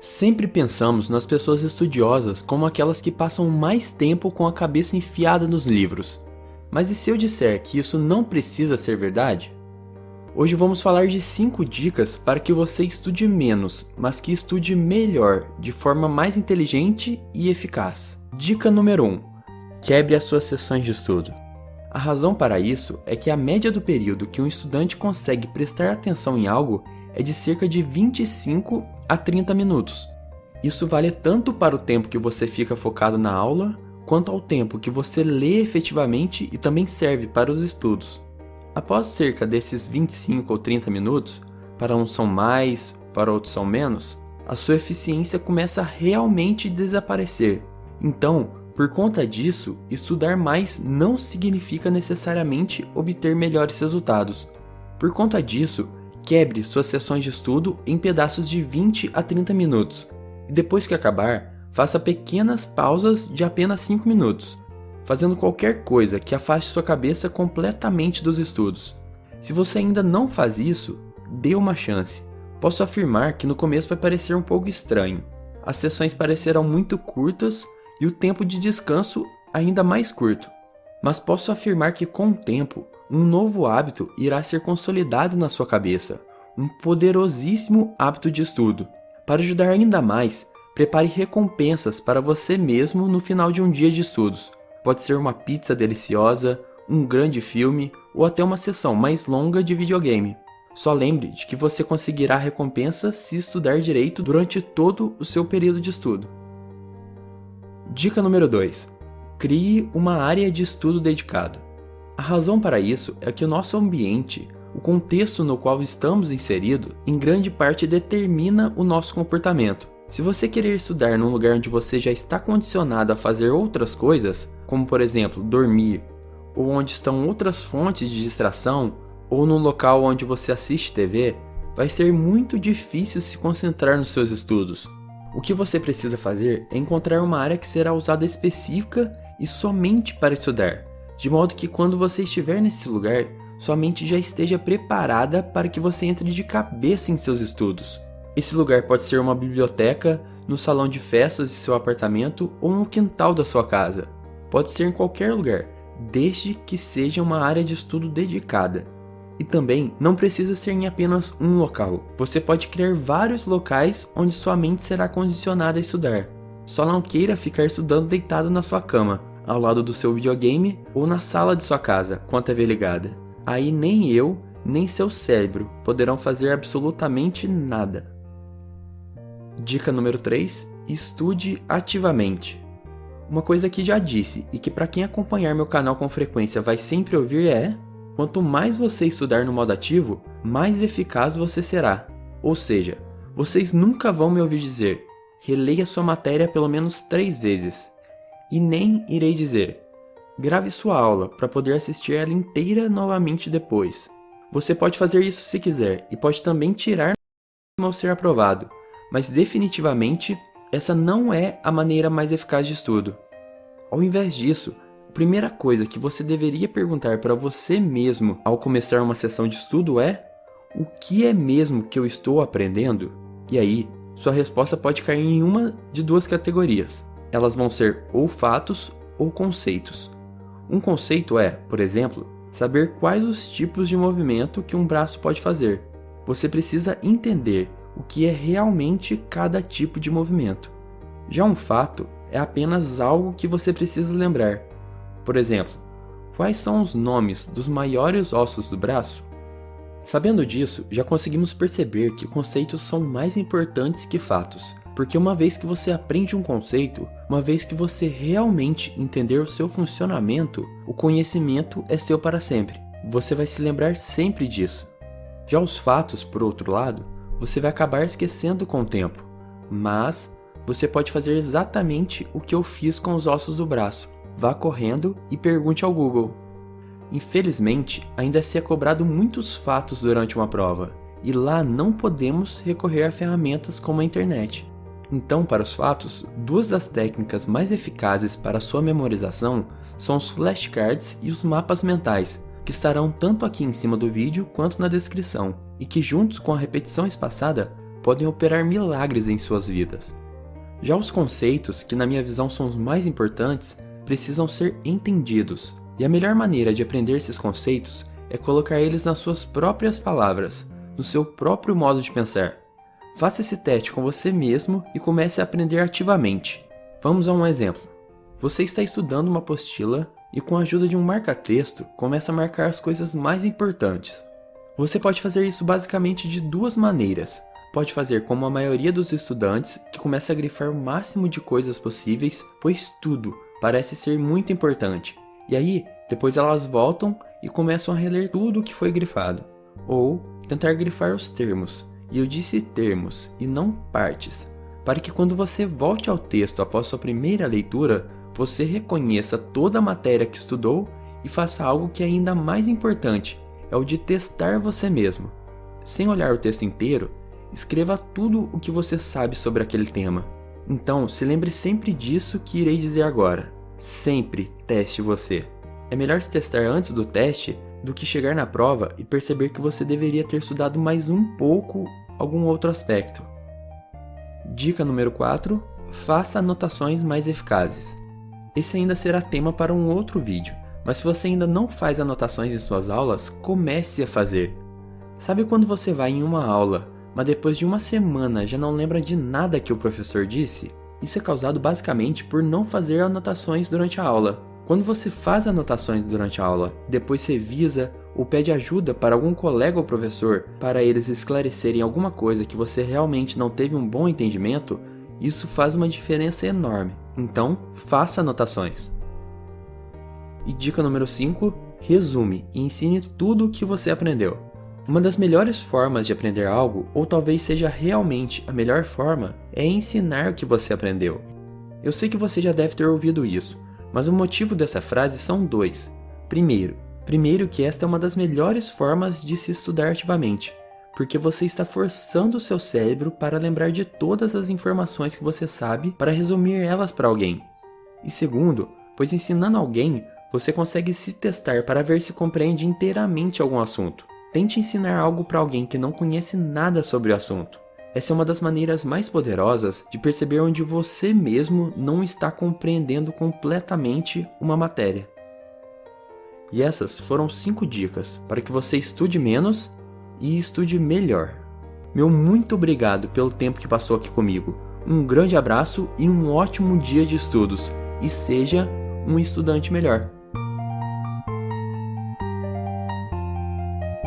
Sempre pensamos nas pessoas estudiosas como aquelas que passam mais tempo com a cabeça enfiada nos livros. Mas e se eu disser que isso não precisa ser verdade? Hoje vamos falar de 5 dicas para que você estude menos, mas que estude melhor, de forma mais inteligente e eficaz. Dica número 1. Quebre as suas sessões de estudo. A razão para isso é que a média do período que um estudante consegue prestar atenção em algo é de cerca de 25 a 30 minutos. Isso vale tanto para o tempo que você fica focado na aula, quanto ao tempo que você lê efetivamente e também serve para os estudos. Após cerca desses 25 ou 30 minutos, para uns são mais, para outros são menos, a sua eficiência começa a realmente desaparecer. Então, por conta disso, estudar mais não significa necessariamente obter melhores resultados. Por conta disso, quebre suas sessões de estudo em pedaços de 20 a 30 minutos. E depois que acabar, faça pequenas pausas de apenas 5 minutos, fazendo qualquer coisa que afaste sua cabeça completamente dos estudos. Se você ainda não faz isso, dê uma chance. Posso afirmar que no começo vai parecer um pouco estranho. As sessões parecerão muito curtas e o tempo de descanso ainda mais curto. Mas posso afirmar que com o tempo, um novo hábito irá ser consolidado na sua cabeça, um poderosíssimo hábito de estudo. Para ajudar ainda mais, prepare recompensas para você mesmo no final de um dia de estudos. Pode ser uma pizza deliciosa, um grande filme ou até uma sessão mais longa de videogame. Só lembre de que você conseguirá recompensa se estudar direito durante todo o seu período de estudo. Dica número 2. Crie uma área de estudo dedicado. A razão para isso é que o nosso ambiente, o contexto no qual estamos inseridos, em grande parte determina o nosso comportamento. Se você querer estudar num lugar onde você já está condicionado a fazer outras coisas, como por exemplo, dormir, ou onde estão outras fontes de distração, ou num local onde você assiste TV, vai ser muito difícil se concentrar nos seus estudos. O que você precisa fazer é encontrar uma área que será usada específica e somente para estudar, de modo que quando você estiver nesse lugar, sua mente já esteja preparada para que você entre de cabeça em seus estudos. Esse lugar pode ser uma biblioteca, no salão de festas de seu apartamento ou no quintal da sua casa. Pode ser em qualquer lugar, desde que seja uma área de estudo dedicada. E também não precisa ser em apenas um local. Você pode criar vários locais onde sua mente será condicionada a estudar. Só não queira ficar estudando deitado na sua cama, ao lado do seu videogame ou na sala de sua casa com a TV ligada. Aí nem eu, nem seu cérebro poderão fazer absolutamente nada. Dica número 3. Estude ativamente. Uma coisa que já disse e que para quem acompanhar meu canal com frequência vai sempre ouvir é: quanto mais você estudar no modo ativo, mais eficaz você será. Ou seja, vocês nunca vão me ouvir dizer: releia sua matéria pelo menos 3 vezes. E nem irei dizer: grave sua aula para poder assistir ela inteira novamente depois. Você pode fazer isso se quiser e pode também tirar ao ser aprovado, mas definitivamente essa não é a maneira mais eficaz de estudo. Ao invés disso, a primeira coisa que você deveria perguntar para você mesmo ao começar uma sessão de estudo é: o que é mesmo que eu estou aprendendo? E aí, sua resposta pode cair em uma de 2 categorias. Elas vão ser ou fatos ou conceitos. Um conceito é, por exemplo, saber quais os tipos de movimento que um braço pode fazer. Você precisa entender o que é realmente cada tipo de movimento. Já um fato é apenas algo que você precisa lembrar. Por exemplo, quais são os nomes dos maiores ossos do braço? Sabendo disso, já conseguimos perceber que conceitos são mais importantes que fatos, porque uma vez que você aprende um conceito, uma vez que você realmente entender o seu funcionamento, o conhecimento é seu para sempre. Você vai se lembrar sempre disso. Já os fatos, por outro lado, você vai acabar esquecendo com o tempo, mas você pode fazer exatamente o que eu fiz com os ossos do braço. Vá correndo e pergunte ao Google. Infelizmente, ainda se é cobrado muitos fatos durante uma prova, e lá não podemos recorrer a ferramentas como a internet. Então, para os fatos, 2 das técnicas mais eficazes para sua memorização são os flashcards e os mapas mentais, que estarão tanto aqui em cima do vídeo quanto na descrição, e que juntos com a repetição espaçada, podem operar milagres em suas vidas. Já os conceitos, que na minha visão são os mais importantes, precisam ser entendidos. E a melhor maneira de aprender esses conceitos é colocar eles nas suas próprias palavras, no seu próprio modo de pensar. Faça esse teste com você mesmo e comece a aprender ativamente. Vamos a um exemplo. Você está estudando uma apostila e com a ajuda de um marca-texto, começa a marcar as coisas mais importantes. Você pode fazer isso basicamente de duas maneiras. Pode fazer como a maioria dos estudantes, que começa a grifar o máximo de coisas possíveis, pois tudo parece ser muito importante. E aí, depois elas voltam e começam a reler tudo o que foi grifado. Ou tentar grifar os termos, e eu disse termos e não partes, para que quando você volte ao texto após sua primeira leitura, você reconheça toda a matéria que estudou e faça algo que é ainda mais importante, é o de testar você mesmo. Sem olhar o texto inteiro, escreva tudo o que você sabe sobre aquele tema. Então, se lembre sempre disso que irei dizer agora. Sempre teste você. É melhor se testar antes do teste do que chegar na prova e perceber que você deveria ter estudado mais um pouco algum outro aspecto. Dica número 4. Faça anotações mais eficazes. Esse ainda será tema para um outro vídeo, mas se você ainda não faz anotações em suas aulas, comece a fazer. Sabe quando você vai em uma aula, mas depois de uma semana já não lembra de nada que o professor disse? Isso é causado basicamente por não fazer anotações durante a aula. Quando você faz anotações durante a aula, depois revisa ou pede ajuda para algum colega ou professor para eles esclarecerem alguma coisa que você realmente não teve um bom entendimento, isso faz uma diferença enorme. Então, faça anotações. E dica número 5, resume e ensine tudo o que você aprendeu. Uma das melhores formas de aprender algo, ou talvez seja realmente a melhor forma, é ensinar o que você aprendeu. Eu sei que você já deve ter ouvido isso, mas o motivo dessa frase são dois. Primeiro que esta é uma das melhores formas de se estudar ativamente, porque você está forçando o seu cérebro para lembrar de todas as informações que você sabe para resumir elas para alguém. E segundo, pois ensinando alguém, você consegue se testar para ver se compreende inteiramente algum assunto. Tente ensinar algo para alguém que não conhece nada sobre o assunto. Essa é uma das maneiras mais poderosas de perceber onde você mesmo não está compreendendo completamente uma matéria. E essas foram 5 dicas para que você estude menos e estude melhor. Meu muito obrigado pelo tempo que passou aqui comigo. Um grande abraço e um ótimo dia de estudos. E seja um estudante melhor.